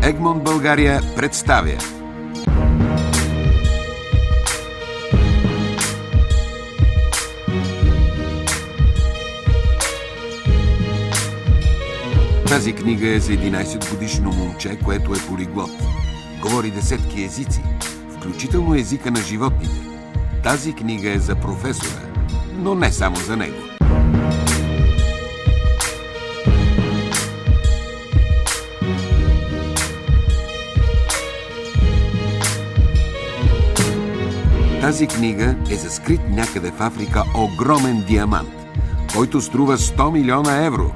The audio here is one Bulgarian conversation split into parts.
Егмонт България представя. Тази книга е за 11-годишно момче, което е полиглот. Говори десетки езици, включително езика на животните. Тази книга е за професора, но не само за него. Тази книга е за скрит някъде в Африка огромен диамант, който струва 100 милиона евро.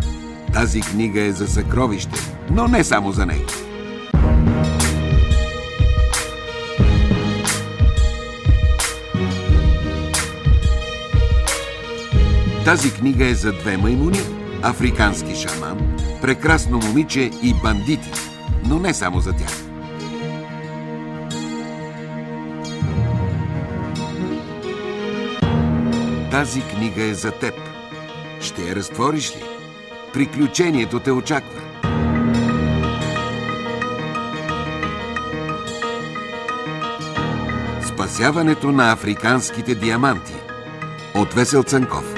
Тази книга е за съкровище, но не само за него. Тази книга е за две маймуни, африкански шаман, прекрасно момиче и бандити, но не само за тях. Тази книга е за теб. Ще я разтвориш ли? Приключението те очаква. Спасяването на африканските диаманти от Весел Цанков.